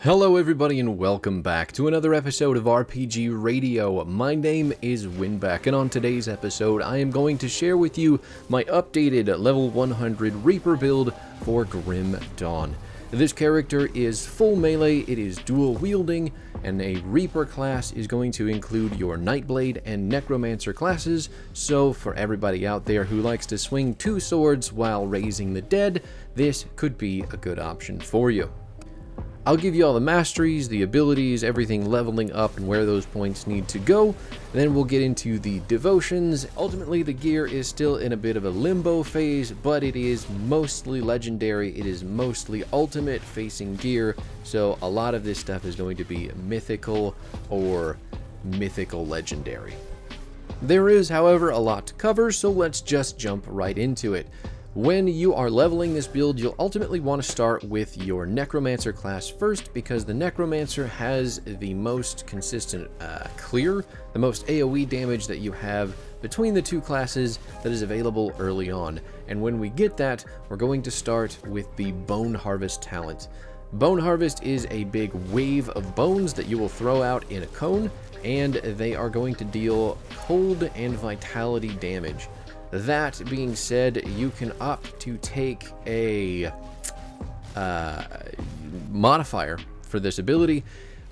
Hello everybody and welcome back to another episode of RPG Radio. My name is Winback, and on today's episode I am going to share with you my updated level 100 Reaper build for Grimdawn. This character is full melee, it is dual wielding, and a Reaper class is going to include your Nightblade and Necromancer classes, so for everybody out there who likes to swing two swords while raising the dead, this could be a good option for you. I'll give you all the masteries, the abilities, everything leveling up and where those points need to go. Then we'll get into the devotions. Ultimately, the gear is still in a bit of a limbo phase, but it is mostly legendary. It is mostly ultimate facing gear, so a lot of this stuff is going to be mythical or mythical legendary. There is, however, a lot to cover, so let's just jump right into it. When you are leveling this build, you'll ultimately want to start with your Necromancer class first, because the Necromancer has the most consistent clear, the most AoE damage that you have between the two classes that is available early on. And when we get that, we're going to start with the Bone Harvest talent. Bone Harvest is a big wave of bones that you will throw out in a cone, and they are going to deal cold and vitality damage. That being said, you can opt to take a modifier for this ability,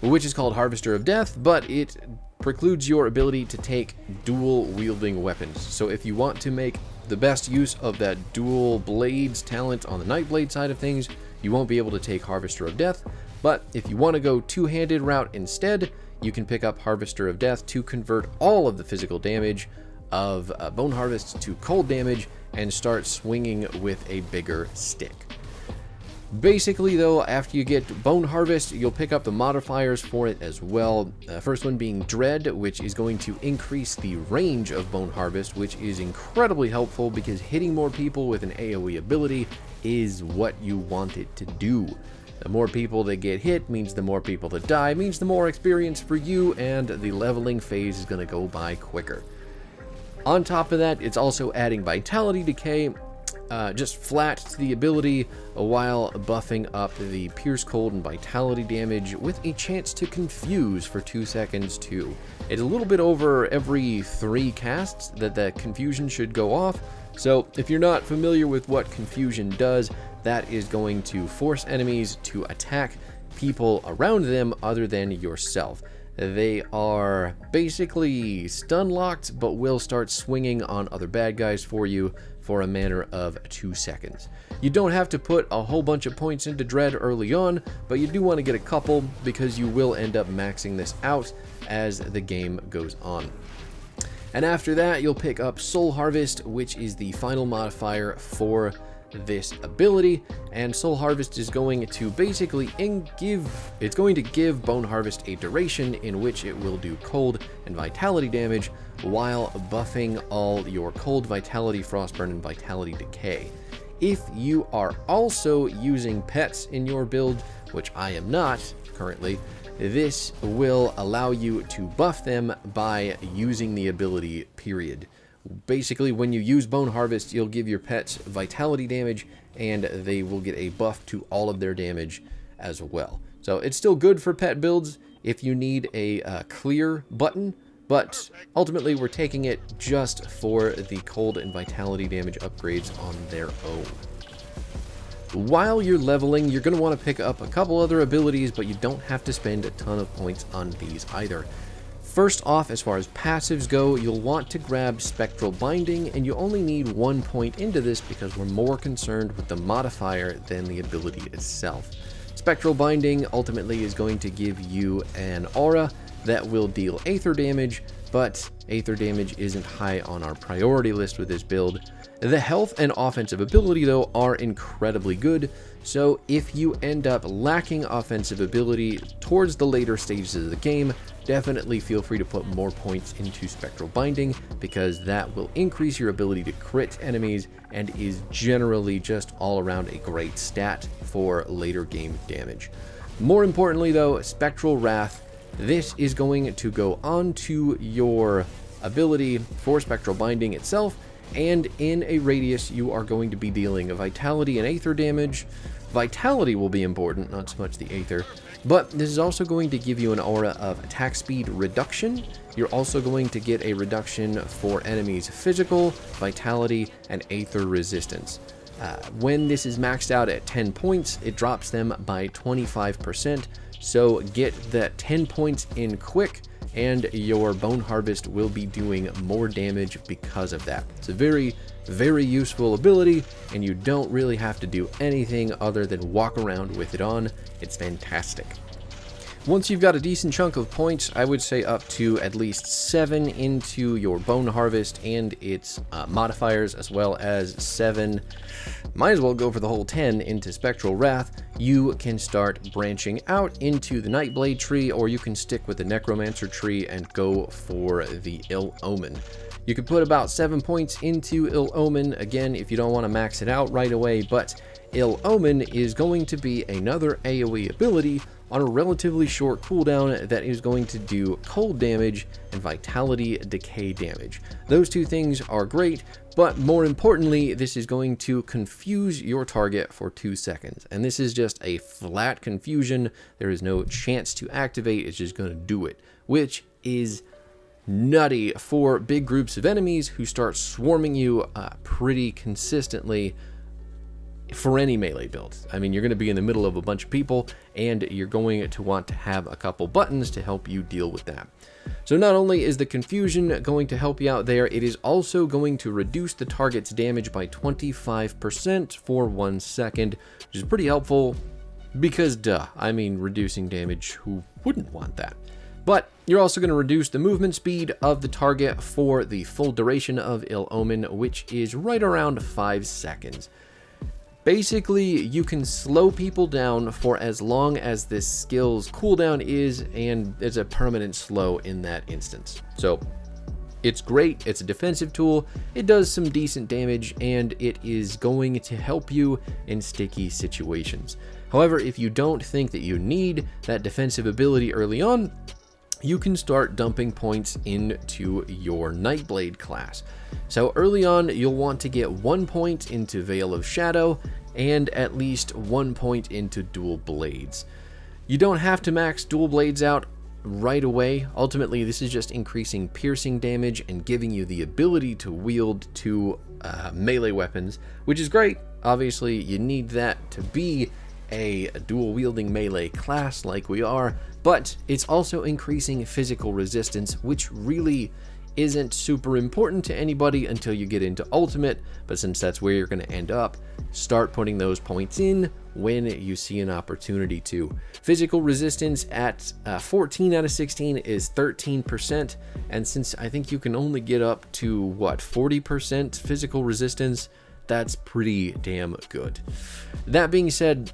which is called Harvester of Death, but it precludes your ability to take dual wielding weapons. So if you want to make the best use of that dual blades talent on the Nightblade side of things, you won't be able to take Harvester of Death. But if you want to go two-handed route instead, you can pick up Harvester of Death to convert all of the physical damage of Bone Harvest to cold damage and start swinging with a bigger stick. Basically though, after you get Bone Harvest, you'll pick up the modifiers for it as well. First one being Dread, which is going to increase the range of Bone Harvest, which is incredibly helpful because hitting more people with an AoE ability is what you want it to do. The more people that get hit means the more people that die, means the more experience for you, and the leveling phase is going to go by quicker. On top of that, it's also adding Vitality Decay, just flat to the ability, while buffing up the Pierce Cold and Vitality damage with a chance to Confuse for 2 seconds too. It's a little bit over every 3 casts that the Confusion should go off, so if you're not familiar with what Confusion does, that is going to force enemies to attack people around them other than yourself. They are basically stun locked, but will start swinging on other bad guys for you for a matter of 2 seconds. You don't have to put a whole bunch of points into Dread early on, but you do want to get a couple because you will end up maxing this out as the game goes on. And after that, you'll pick up Soul Harvest, which is the final modifier for this ability, and Soul Harvest is going to basically give Bone Harvest a duration in which it will do cold and vitality damage while buffing all your cold, vitality, frostburn, and vitality decay. If you are also using pets in your build, which I am not currently, this will allow you to buff them by using the ability, period. Basically, when you use Bone Harvest, you'll give your pets vitality damage, and they will get a buff to all of their damage as well. So it's still good for pet builds if you need a clear button, but ultimately we're taking it just for the cold and vitality damage upgrades on their own. While you're leveling, you're going to want to pick up a couple other abilities, but you don't have to spend a ton of points on these either. First off, as far as passives go, you'll want to grab Spectral Binding, and you only need 1 point into this because we're more concerned with the modifier than the ability itself. Spectral Binding ultimately is going to give you an aura that will deal Aether damage, but Aether damage isn't high on our priority list with this build. The health and offensive ability, though, are incredibly good, so if you end up lacking offensive ability towards the later stages of the game, definitely feel free to put more points into Spectral Binding, because that will increase your ability to crit enemies and is generally just all around a great stat for later game damage. More importantly though, Spectral Wrath, this is going to go onto your ability for Spectral Binding itself, and in a radius you are going to be dealing a Vitality and Aether damage Vitality will be important, not so much the Aether, but this is also going to give you an aura of attack speed reduction. You're also going to get a reduction for enemies' physical, vitality, and Aether resistance. When this is maxed out at 10 points, it drops them by 25%, so get that 10 points in quick, and your Bone Harvest will be doing more damage because of that. It's a very, very useful ability, and you don't really have to do anything other than walk around with it on. It's fantastic. Once you've got a decent chunk of points, I would say up to at least 7 into your Bone Harvest and its modifiers, as well as 7, might as well go for the whole 10 into Spectral Wrath, you can start branching out into the Nightblade tree, or you can stick with the Necromancer tree and go for the Ill Omen. You can put about 7 points into Ill Omen, again, if you don't want to max it out right away, but Ill Omen is going to be another AoE ability on a relatively short cooldown that is going to do cold damage and vitality decay damage. Those two things are great, but more importantly, this is going to confuse your target for 2 seconds. And this is just a flat confusion. There is no chance to activate, it's just going to do it, which is nutty for big groups of enemies who start swarming you pretty consistently for any melee build. I mean, you're going to be in the middle of a bunch of people, and you're going to want to have a couple buttons to help you deal with that. So not only is the confusion going to help you out there, it is also going to reduce the target's damage by 25% for 1 second, which is pretty helpful because, duh, I mean, reducing damage, who wouldn't want that? But you're also going to reduce the movement speed of the target for the full duration of Ill Omen, which is right around 5 seconds. Basically, you can slow people down for as long as this skill's cooldown is, and it's a permanent slow in that instance. So it's great, it's a defensive tool, it does some decent damage, and it is going to help you in sticky situations. However, if you don't think that you need that defensive ability early on, you can start dumping points into your Nightblade class. So early on, you'll want to get 1 point into Veil of Shadow and at least 1 point into Dual Blades. You don't have to max Dual Blades out right away. Ultimately, this is just increasing piercing damage and giving you the ability to wield 2 melee weapons, which is great. Obviously, you need that to be a dual wielding melee class like we are, but it's also increasing physical resistance, which really isn't super important to anybody until you get into Ultimate, but since that's where you're going to end up, start putting those points in when you see an opportunity to. Physical resistance at 14 out of 16 is 13%, and since I think you can only get up to, what, 40% physical resistance, that's pretty damn good. That being said,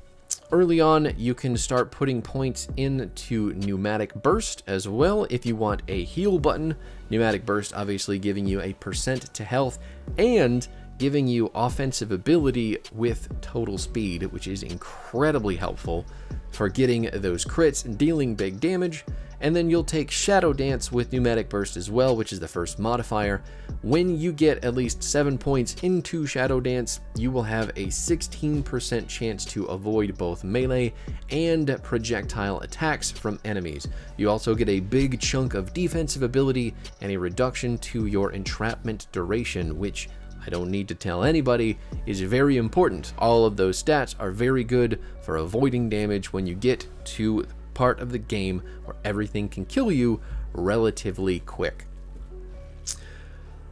early on, you can start putting points into Pneumatic Burst as well if you want a heal button. Pneumatic Burst obviously giving you a % to health and giving you offensive ability with total speed, which is incredibly helpful for getting those crits and dealing big damage. And then you'll take Shadow Dance with Pneumatic Burst as well, which is the first modifier. When you get at least 7 points into Shadow Dance, you will have a 16% chance to avoid both melee and projectile attacks from enemies. You also get a big chunk of defensive ability and a reduction to your entrapment duration, which I don't need to tell anybody is very important. All of those stats are very good for avoiding damage when you get to part of the game where everything can kill you relatively quick.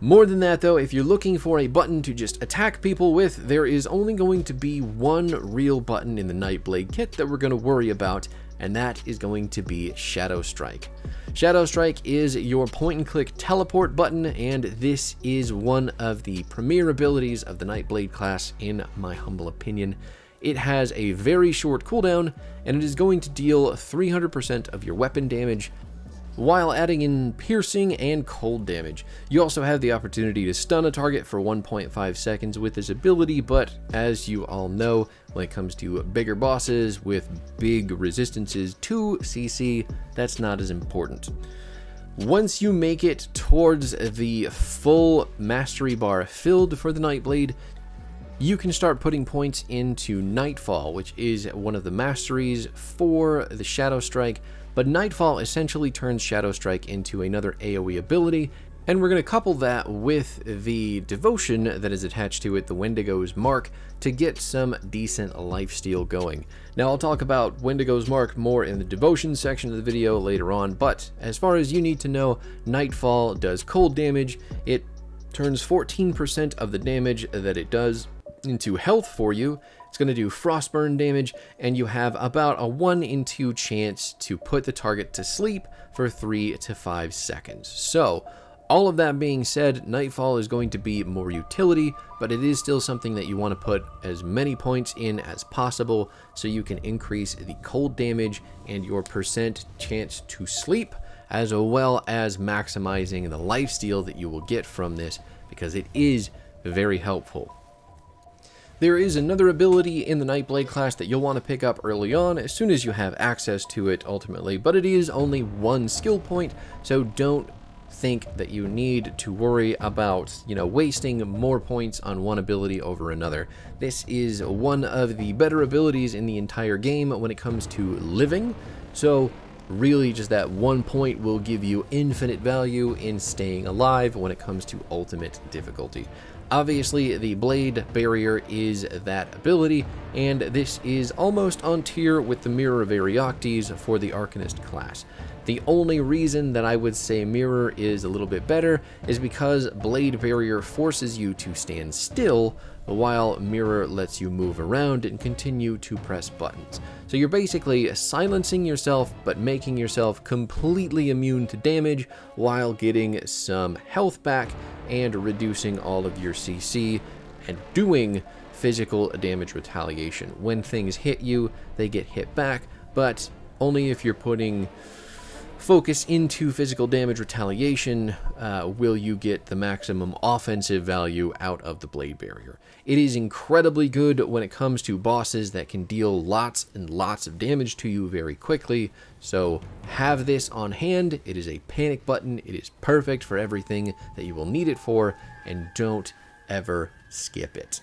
More than that though, if you're looking for a button to just attack people with, there is only going to be one real button in the Nightblade kit that we're going to worry about, and that is going to be Shadow Strike. Shadow Strike is your point and click teleport button, and this is one of the premier abilities of the Nightblade class in my humble opinion. It has a very short cooldown, and it is going to deal 300% of your weapon damage while adding in piercing and cold damage. You also have the opportunity to stun a target for 1.5 seconds with this ability, but as you all know, when it comes to bigger bosses with big resistances to CC, that's not as important. Once you make it towards the full mastery bar filled for the Nightblade, you can start putting points into Nightfall, which is one of the masteries for the Shadow Strike, but Nightfall essentially turns Shadow Strike into another AoE ability, and we're going to couple that with the devotion that is attached to it, the Wendigo's Mark, to get some decent lifesteal going. Now, I'll talk about Wendigo's Mark more in the devotion section of the video later on, but as far as you need to know, Nightfall does cold damage. It turns 14% of the damage that it does into health for you. It's going to do frostburn damage, and you have about a 1 in 2 chance to put the target to sleep for 3 to 5 seconds. So, all of that being said, Nightfall is going to be more utility, but it is still something that you want to put as many points in as possible so you can increase the cold damage and your percent chance to sleep, as well as maximizing the lifesteal that you will get from this, because it is very helpful. There is another ability in the Nightblade class that you'll want to pick up early on as soon as you have access to it ultimately, but it is only 1 skill point, so don't think that you need to worry about, wasting more points on one ability over another. This is one of the better abilities in the entire game when it comes to living, so really just that 1 point will give you infinite value in staying alive when it comes to ultimate difficulty. Obviously, the Blade Barrier is that ability, and this is almost on tier with the Mirror of Arioctes for the Arcanist class. The only reason that I would say Mirror is a little bit better is because Blade Barrier forces you to stand still, while Mirror lets you move around and continue to press buttons. So you're basically silencing yourself, but making yourself completely immune to damage while getting some health back and reducing all of your CC and doing physical damage retaliation. When things hit you, they get hit back, but only if you're putting focus into physical damage retaliation will you get the maximum offensive value out of the Blade Barrier. It is incredibly good when it comes to bosses that can deal lots and lots of damage to you very quickly, so have this on hand. It is a panic button. It is perfect for everything that you will need it for, and don't ever skip it.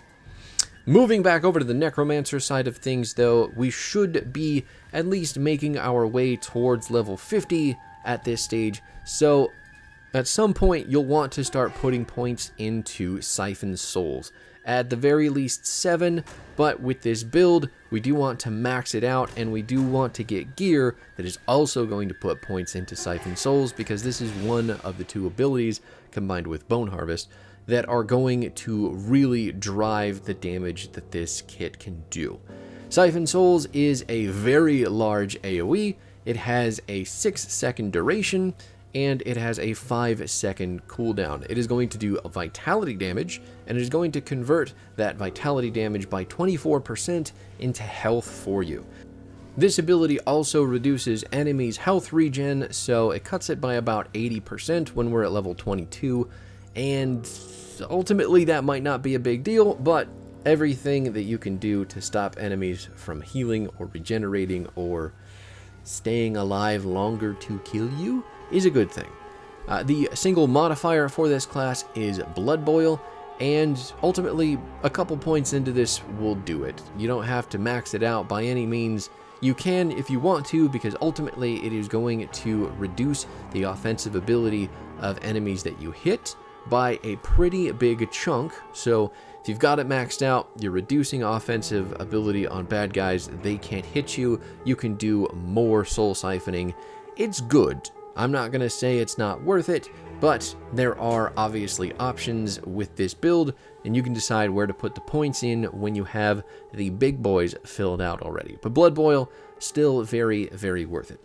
Moving back over to the Necromancer side of things, though, we should be at least making our way towards level 50 at this stage, so at some point you'll want to start putting points into Siphon Souls. At the very least 7, but with this build, we do want to max it out, and we do want to get gear that is also going to put points into Siphon Souls, because this is one of the 2 abilities, combined with Bone Harvest, that are going to really drive the damage that this kit can do. Siphon Souls is a very large AoE. It has a 6-second duration, and it has a 5-second cooldown. It is going to do vitality damage, and it is going to convert that vitality damage by 24% into health for you. This ability also reduces enemies' health regen, so it cuts it by about 80% when we're at level 22, and ultimately that might not be a big deal, but everything that you can do to stop enemies from healing or regenerating or staying alive longer to kill you is a good thing. The single modifier for this class is Blood Boil, and ultimately a couple points into this will do it. You don't have to max it out by any means. You can if you want to, because ultimately it is going to reduce the offensive ability of enemies that you hit by a pretty big chunk. So if you've got it maxed out, you're reducing offensive ability on bad guys. They can't hit you. You can do more soul siphoning. It's good. I'm not going to say it's not worth it, but there are obviously options with this build, and you can decide where to put the points in when you have the big boys filled out already. But Blood Boil, still very, very worth it.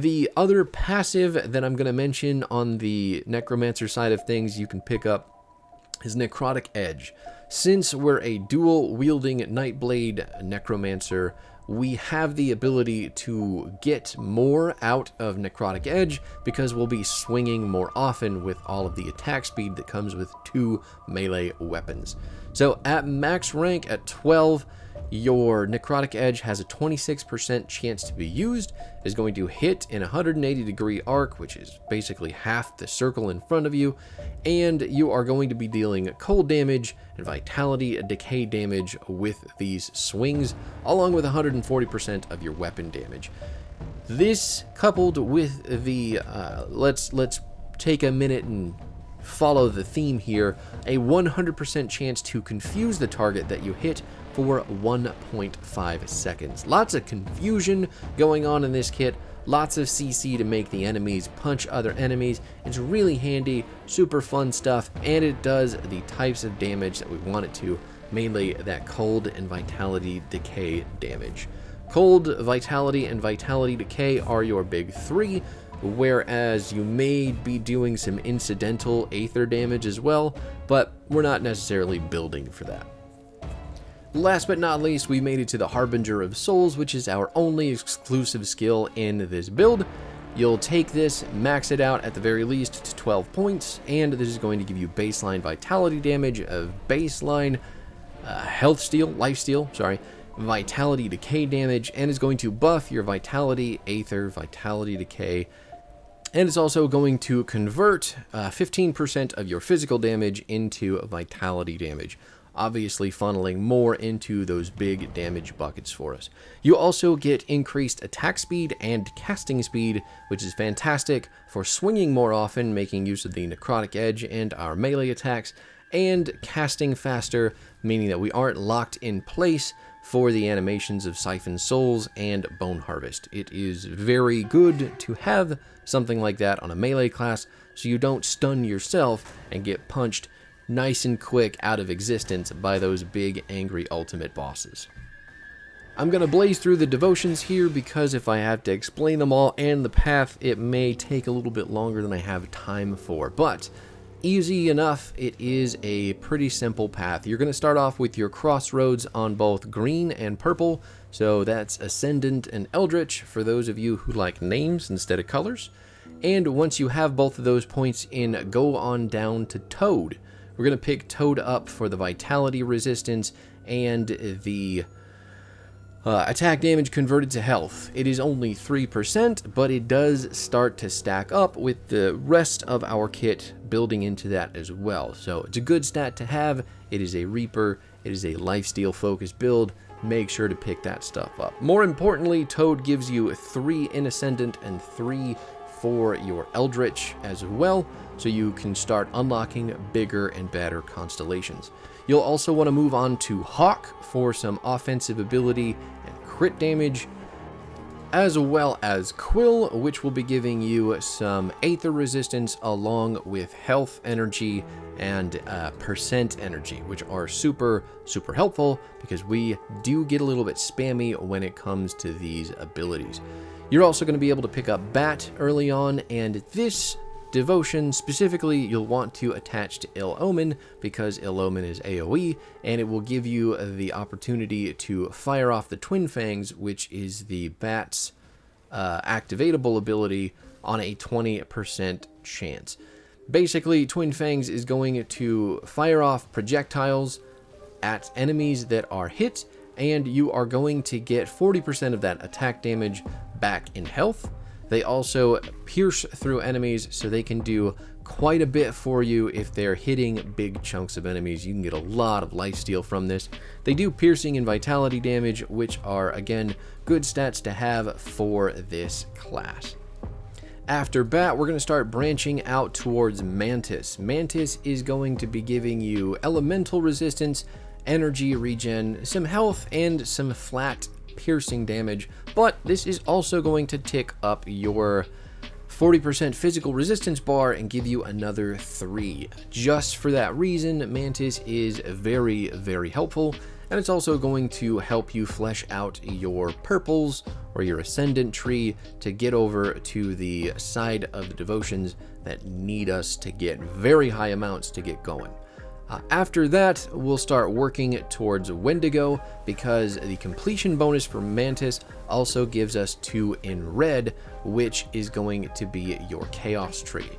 The other passive that I'm going to mention on the Necromancer side of things you can pick up is Necrotic Edge. Since we're a dual-wielding Nightblade Necromancer, we have the ability to get more out of Necrotic Edge because we'll be swinging more often with all of the attack speed that comes with 2 melee weapons. So at max rank at 12, Your Necrotic Edge has a 26% chance to be used, is going to hit in a 180-degree arc, which is basically half the circle in front of you, and you are going to be dealing cold damage and vitality decay damage with these swings, along with 140% of your weapon damage. This, coupled with the, let's take a minute and follow the theme here, a 100% chance to confuse the target that you hit for 1.5 seconds. Lots of confusion going on in this kit, lots of CC to make the enemies punch other enemies. It's really handy, super fun stuff, and it does the types of damage that we want it to, mainly that cold and vitality decay damage. Cold, vitality, and vitality decay are your big three, whereas you may be doing some incidental aether damage as well, but we're not necessarily building for that. Last but not least, we made it to the Harbinger of Souls, which is our only exclusive skill in this build. You'll take this, max it out at the very least to 12 points, and this is going to give you baseline vitality damage of baseline life steal, vitality decay damage, and is going to buff your vitality, aether, vitality decay, and it's also going to convert 15% of your physical damage into vitality damage, obviously funneling more into those big damage buckets for us. You also get increased attack speed and casting speed, which is fantastic for swinging more often, making use of the Necrotic Edge and our melee attacks, and casting faster, meaning that we aren't locked in place for the animations of Siphon Souls and Bone Harvest. It is very good to have something like that on a melee class, so you don't stun yourself and get punched nice and quick out of existence by those big angry ultimate bosses. I'm going to blaze through the devotions here because if I have to explain them all and the path, it may take a little bit longer than I have time for, but easy enough. It is a pretty simple path. You're going to start off with your crossroads on both green and purple, so that's Ascendant and Eldritch for those of you who like names instead of colors. And once you have both of those points in, go on down to Toad. We're going to pick Toad up for the vitality resistance and the attack damage converted to health. It is only 3%, but it does start to stack up with the rest of our kit building into that as well. So it's a good stat to have. It is a Reaper. It is a lifesteal focused build. Make sure to pick that stuff up. More importantly, Toad gives you 3 in Ascendant and 3 for your Eldritch as well, so you can start unlocking bigger and better constellations. You'll also want to move on to Hawk for some offensive ability and crit damage, as well as Quill, which will be giving you some Aether resistance along with health energy and percent energy, which are super helpful because we do get a little bit spammy when it comes to these abilities. You're also going to be able to pick up Bat early on, and this devotion specifically you'll want to attach to Ill Omen because Ill Omen is AoE, and it will give you the opportunity to fire off the Twin Fangs, which is the Bat's activatable ability on a 20% chance. Basically, Twin Fangs is going to fire off projectiles at enemies that are hit, and you are going to get 40% of that attack damage back in health. They also pierce through enemies, so they can do quite a bit for you if they're hitting big chunks of enemies. You can get a lot of lifesteal from this. They do piercing and vitality damage, which are, again, good stats to have for this class. After Bat, we're going to start branching out towards Mantis. Mantis is going to be giving you elemental resistance, energy regen, some health, and some flat piercing damage, but this is also going to tick up your 40% physical resistance bar and give you another 3. Just for that reason, Mantis is very helpful, and it's also going to help you flesh out your purples or your ascendant tree to get over to the side of the devotions that need us to get very high amounts to get going. After that, we'll start working towards Wendigo because the completion bonus for Mantis also gives us 2 in red, which is going to be your Chaos Tree.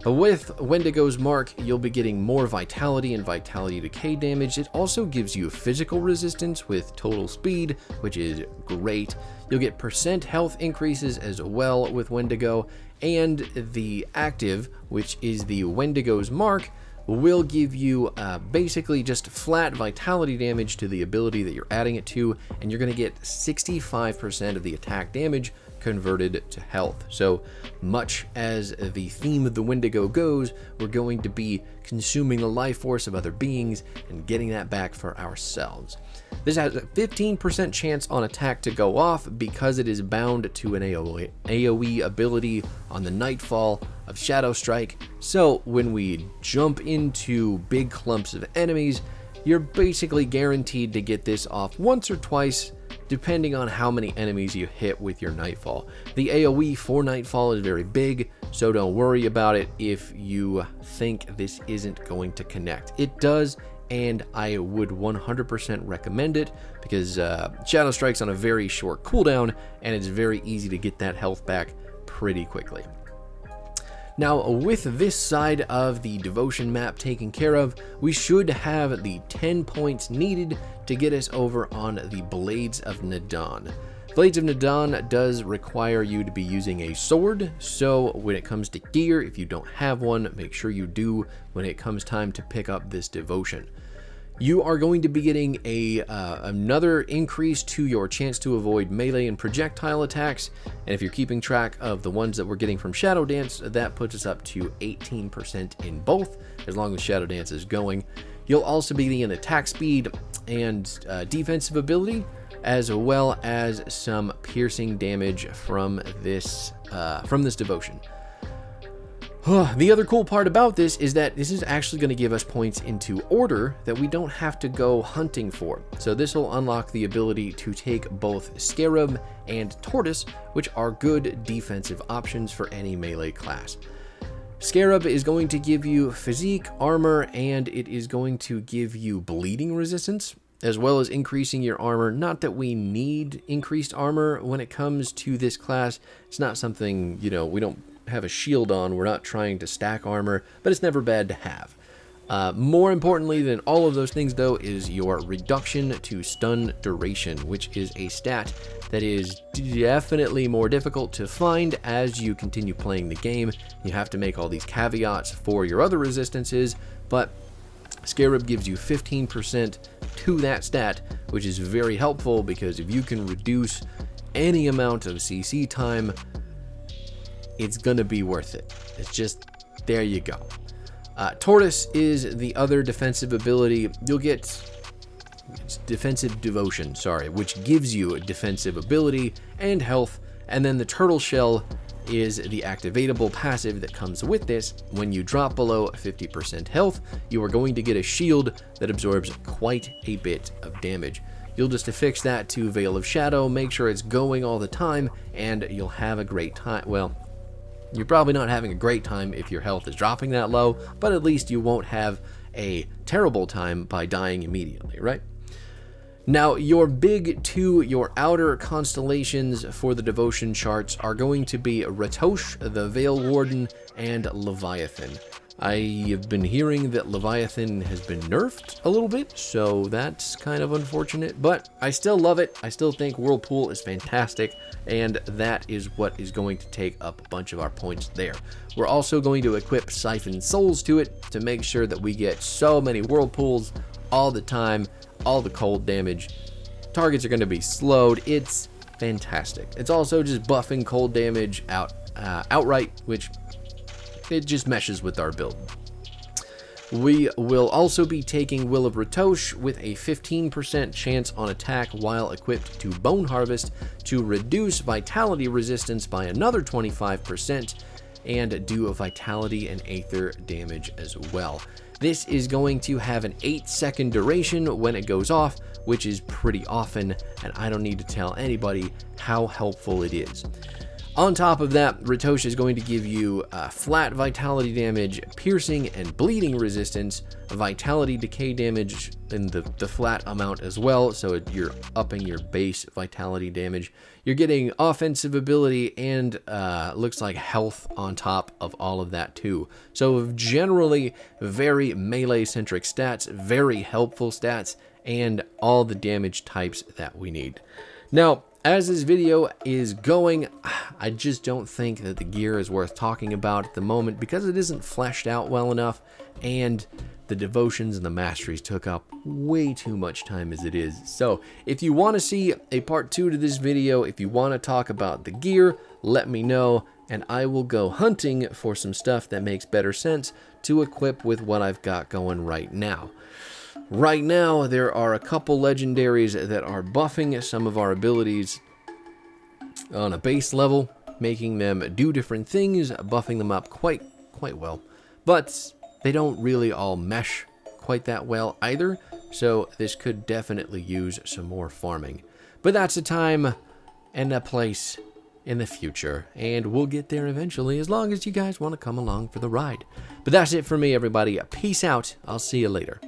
With Wendigo's Mark, you'll be getting more vitality and vitality decay damage. It also gives you physical resistance with total speed, which is great. You'll get percent health increases as well with Wendigo, and the active, which is the Wendigo's Mark, will give you basically just flat vitality damage to the ability that you're adding it to, and you're going to get 65% of the attack damage converted to health. So much as the theme of the Wendigo goes, we're going to be consuming the life force of other beings and getting that back for ourselves. This has a 15% chance on attack to go off because it is bound to an AoE ability on the Nightfall of Shadow Strike. So when we jump into big clumps of enemies, you're basically guaranteed to get this off once or twice, depending on how many enemies you hit with your Nightfall. The AoE for Nightfall is very big, so don't worry about it if you think this isn't going to connect. It does, and I would 100% recommend it because Shadow Strike's on a very short cooldown, and it's very easy to get that health back pretty quickly. Now, with this side of the devotion map taken care of, we should have the 10 points needed to get us over on the Blades of Grimdawn. Blades of Grimdawn does require you to be using a sword, so when it comes to gear, if you don't have one, make sure you do when it comes time to pick up this devotion. You are going to be getting another increase to your chance to avoid melee and projectile attacks, and if you're keeping track of the ones that we're getting from Shadow Dance, that puts us up to 18% in both, as long as Shadow Dance is going. You'll also be getting attack speed and defensive ability, as well as some piercing damage from this devotion. The other cool part about this is that this is actually going to give us points into order that we don't have to go hunting for. So this will unlock the ability to take both Scarab and Tortoise, which are good defensive options for any melee class. Scarab is going to give you physique, armor, and it is going to give you bleeding resistance, as well as increasing your armor. Not that we need increased armor when it comes to this class. It's not something, we don't have a shield on, we're not trying to stack armor, but it's never bad to have. More importantly than all of those things, though, is your reduction to stun duration, which is a stat that is definitely more difficult to find as you continue playing the game. You have to make all these caveats for your other resistances, but Scarab gives you 15% to that stat, which is very helpful because if you can reduce any amount of CC time, it's gonna be worth it. It's just, there you go. Tortoise is the other defensive ability. You'll get defensive devotion, which gives you a defensive ability and health, and then the turtle shell is the activatable passive that comes with this. When you drop below 50% health, you are going to get a shield that absorbs quite a bit of damage. You'll just affix that to Veil of Shadow, make sure it's going all the time, and you'll have a great time. Well, you're probably not having a great time if your health is dropping that low, but at least you won't have a terrible time by dying immediately, right? Now, your big two, your outer constellations for the devotion charts are going to be Ratosh, the Veil Warden, and Leviathan. I have been hearing that Leviathan has been nerfed a little bit, so that's kind of unfortunate, but I still love it. I still think Whirlpool is fantastic, and that is what is going to take up a bunch of our points there. We're also going to equip Siphon Souls to it to make sure that we get so many Whirlpools all the time, all the cold damage. Targets are going to be slowed. It's fantastic. It's also just buffing cold damage outright, which it just meshes with our build. We will also be taking Will of Ratosh with a 15% chance on attack while equipped to Bone Harvest to reduce vitality resistance by another 25% and do a vitality and aether damage as well. This is going to have an 8-second duration when it goes off, which is pretty often, and I don't need to tell anybody how helpful it is. On top of that, Ritosh is going to give you flat vitality damage, piercing and bleeding resistance, vitality decay damage in the flat amount as well, so you're upping your base vitality damage. You're getting offensive ability and looks like health on top of all of that too. So generally very melee-centric stats, very helpful stats, and all the damage types that we need. Now, as this video is going, I just don't think that the gear is worth talking about at the moment because it isn't fleshed out well enough, and the devotions and the masteries took up way too much time as it is. So if you want to see a part 2 to this video, if you want to talk about the gear, let me know, and I will go hunting for some stuff that makes better sense to equip with what I've got going right now. Right now, there are a couple legendaries that are buffing some of our abilities on a base level, making them do different things, buffing them up quite well. But they don't really all mesh quite that well either, so this could definitely use some more farming. But that's a time and a place in the future, and we'll get there eventually as long as you guys want to come along for the ride. But that's it for me, everybody. Peace out. I'll see you later.